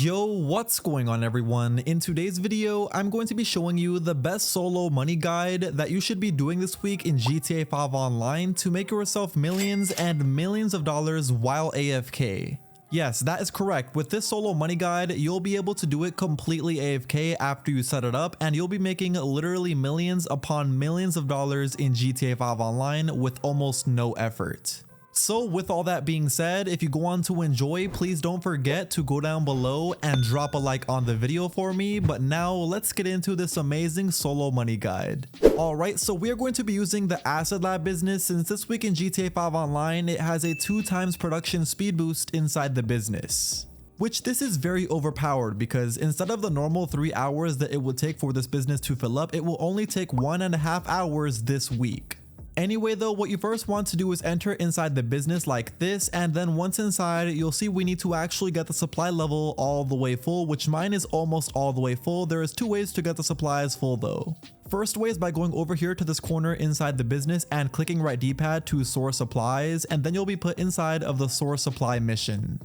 Yo, what's going on everyone? In today's video, I'm going to be showing you the best solo money guide that you should be doing this week in GTA 5 Online to make yourself millions and millions of dollars while AFK. Yes, that is correct. With this solo money guide, you'll be able to do it completely AFK after you set it up, and you'll be making literally millions upon millions of dollars in GTA 5 Online with almost no effort. So with all that being said, if you go on to enjoy, please don't forget to go down below and drop a like on the video for me. But now let's get into this amazing solo money guide. Alright, so we are going to be using the Acid Lab business since this week in GTA 5 Online, it has a 2x production speed boost inside the business. Which this is very overpowered because instead of the normal 3 hours that it would take for this business to fill up, it will only take 1.5 hours this week. Anyway though, what you first want to do is enter inside the business like this, and then once inside, you'll see we need to actually get the supply level all the way full, which mine is almost all the way full. There is 2 ways to get the supplies full though. First way is by going over here to this corner inside the business and clicking right D-pad to source supplies, and then you'll be put inside of the source supply mission.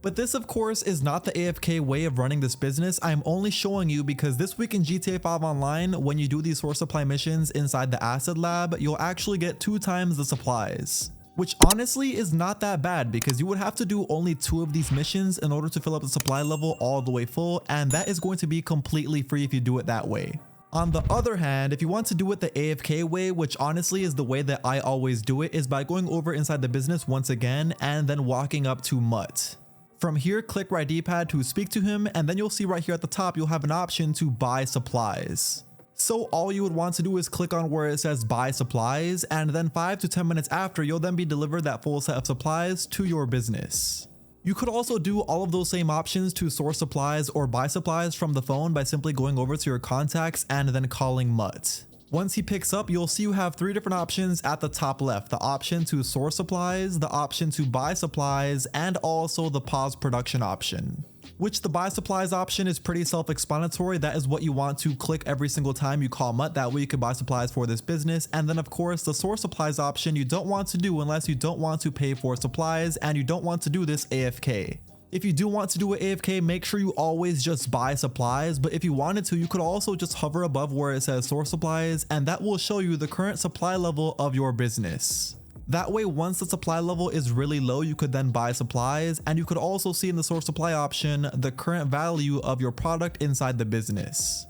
But this of course is not the AFK way of running this business. I'm only showing you because this week in GTA 5 Online, when you do these source supply missions inside the Acid Lab, you'll actually get 2 times the supplies. Which honestly is not that bad because you would have to do only 2 of these missions in order to fill up the supply level all the way full, and that is going to be completely free if you do it that way. On the other hand, if you want to do it the AFK way, which honestly is the way that I always do it, is by going over inside the business once again and then walking up to Mutt. From here, click right D-pad to speak to him, and then you'll see right here at the top, you'll have an option to buy supplies. So all you would want to do is click on where it says buy supplies, and then 5 to 10 minutes after, you'll then be delivered that full set of supplies to your business. You could also do all of those same options to source supplies or buy supplies from the phone by simply going over to your contacts and then calling Mutt. Once he picks up, you'll see you have 3 different options at the top left. The option to source supplies, the option to buy supplies, and also the pause production option. Which the buy supplies option is pretty self-explanatory. That is what you want to click every single time you call Mutt. That way you can buy supplies for this business. And then of course the source supplies option you don't want to do unless you don't want to pay for supplies and you don't want to do this AFK. If you do want to do an AFK, make sure you always just buy supplies, but if you wanted to, you could also just hover above where it says source supplies, and that will show you the current supply level of your business. That way, once the supply level is really low, you could then buy supplies, and you could also see in the source supply option the current value of your product inside the business.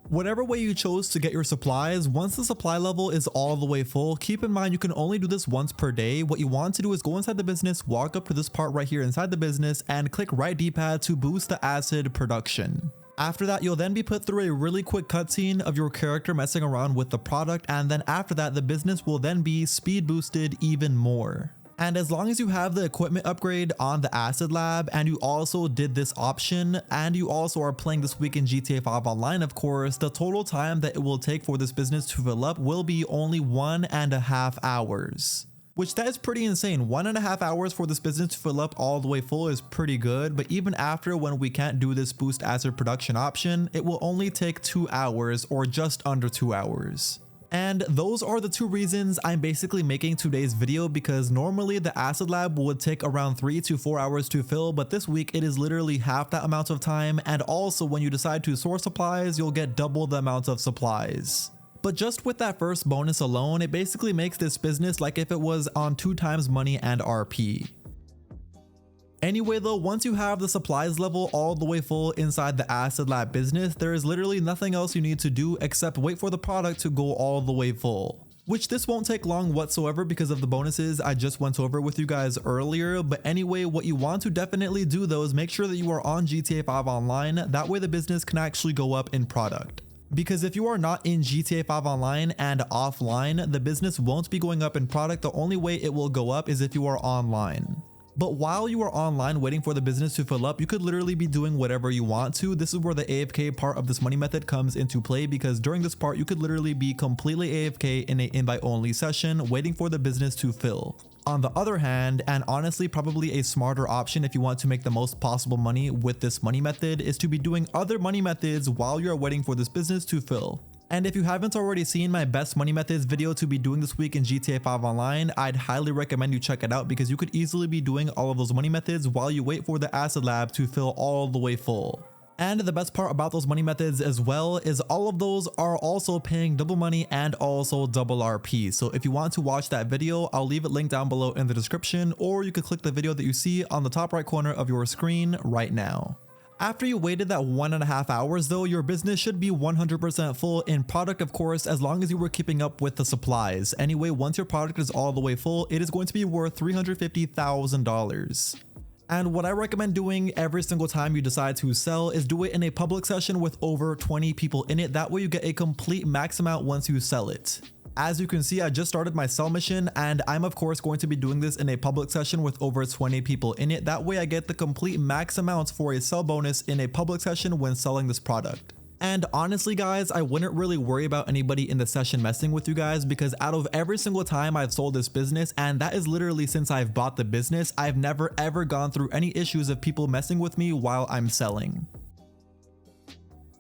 Whatever way you chose to get your supplies, once the supply level is all the way full, keep in mind you can only do this once per day. What you want to do is go inside the business, walk up to this part right here inside the business, and click right D-pad to boost the acid production. After that, you'll then be put through a really quick cutscene of your character messing around with the product, and then after that, the business will then be speed boosted even more. And as long as you have the equipment upgrade on the Acid Lab and you also did this option and you also are playing this week in GTA 5 Online, of course, the total time that it will take for this business to fill up will be only 1.5 hours. Which that is pretty insane. 1.5 hours for this business to fill up all the way full is pretty good, but even after when we can't do this boost acid production option, it will only take 2 hours or just under 2 hours. And those are the 2 reasons I'm basically making today's video, because normally the Acid Lab would take around 3 to 4 hours to fill, but this week it is literally half that amount of time, and also when you decide to source supplies, you'll get double the amount of supplies. But just with that first bonus alone, it basically makes this business like if it was on 2 times money and RP. Anyway though, once you have the supplies level all the way full inside the Acid Lab business, there is literally nothing else you need to do except wait for the product to go all the way full. Which this won't take long whatsoever because of the bonuses I just went over with you guys earlier. But anyway, what you want to definitely do though is make sure that you are on GTA 5 Online. That way the business can actually go up in product. Because if you are not in GTA 5 Online and offline, the business won't be going up in product. The only way it will go up is if you are online. But while you are online waiting for the business to fill up, you could literally be doing whatever you want to. This is where the AFK part of this money method comes into play, because during this part, you could literally be completely AFK in an invite only session waiting for the business to fill. On the other hand, and honestly probably a smarter option if you want to make the most possible money with this money method, is to be doing other money methods while you're waiting for this business to fill. And if you haven't already seen my best money methods video to be doing this week in GTA 5 Online, I'd highly recommend you check it out because you could easily be doing all of those money methods while you wait for the acid lab to fill all the way full. And the best part about those money methods as well is all of those are also paying double money and also double RP. So if you want to watch that video, I'll leave it linked down below in the description, or you could click the video that you see on the top right corner of your screen right now. After you waited that 1.5 hours though, your business should be 100% full in product, of course, as long as you were keeping up with the supplies. Anyway, once your product is all the way full, it is going to be worth $350,000. And what I recommend doing every single time you decide to sell is do it in a public session with over 20 people in it. That way you get a complete max amount once you sell it. As you can see, I just started my sell mission, and I'm of course going to be doing this in a public session with over 20 people in it. That way I get the complete max amounts for a sell bonus in a public session when selling this product. And honestly guys, I wouldn't really worry about anybody in the session messing with you guys, because out of every single time I've sold this business, and that is literally since I've bought the business, I've never ever gone through any issues of people messing with me while I'm selling.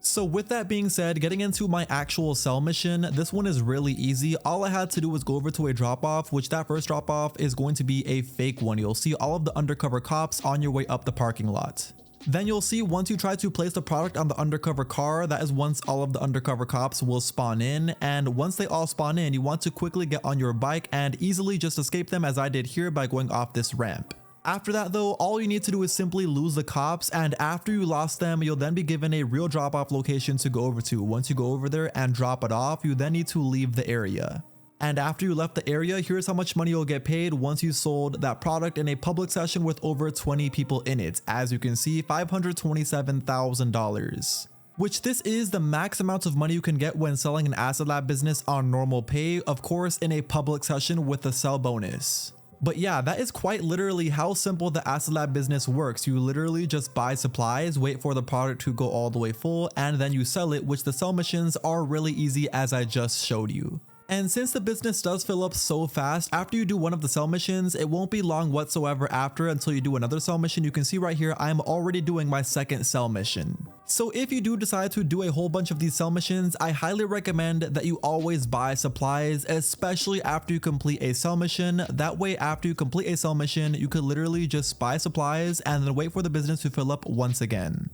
So with that being said, getting into my actual sell mission, this one is really easy. All I had to do was go over to a drop off, which that first drop off is going to be a fake one. You'll see all of the undercover cops on your way up the parking lot. Then you'll see once you try to place the product on the undercover car, that is once all of the undercover cops will spawn in. And once they all spawn in, you want to quickly get on your bike and easily just escape them, as I did here by going off this ramp. After that though, all you need to do is simply lose the cops, and after you lost them, you'll then be given a real drop-off location to go over to. Once you go over there and drop it off, you then need to leave the area. And after you left the area, here's how much money you'll get paid once you sold that product in a public session with over 20 people in it. As you can see, $527,000. Which this is the max amount of money you can get when selling an acid lab business on normal pay, of course in a public session with the sell bonus. But yeah, that is quite literally how simple the acid lab business works. You literally just buy supplies, wait for the product to go all the way full, and then you sell it, which the sell missions are really easy as I just showed you. And since the business does fill up so fast, after you do one of the sell missions, it won't be long whatsoever after until you do another sell mission. You can see right here, I'm already doing my second sell mission. So if you do decide to do a whole bunch of these sell missions, I highly recommend that you always buy supplies, especially after you complete a sell mission. That way, after you complete a sell mission, you could literally just buy supplies and then wait for the business to fill up once again.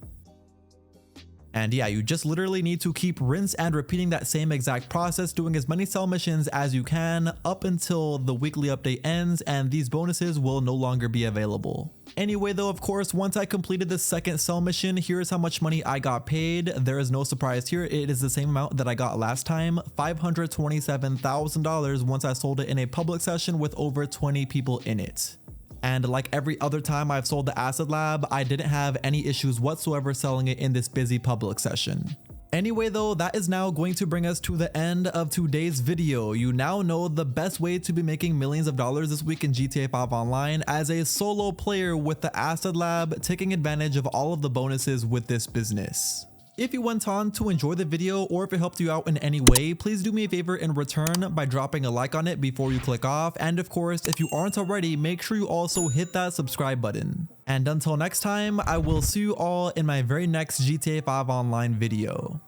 And yeah, you just literally need to keep rinse and repeating that same exact process, doing as many sell missions as you can up until the weekly update ends and these bonuses will no longer be available. Anyway though, of course, once I completed the second sell mission, here's how much money I got paid. There is no surprise here. It is the same amount that I got last time, $527,000 once I sold it in a public session with over 20 people in it. And like every other time I've sold the acid lab, I didn't have any issues whatsoever selling it in this busy public session. Anyway though, that is now going to bring us to the end of today's video. You now know the best way to be making millions of dollars this week in GTA 5 Online as a solo player with the acid lab, taking advantage of all of the bonuses with this business. If you went on to enjoy the video, or if it helped you out in any way, please do me a favor in return by dropping a like on it before you click off. And of course, if you aren't already, make sure you also hit that subscribe button. And until next time, I will see you all in my very next GTA 5 Online video.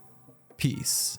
Peace.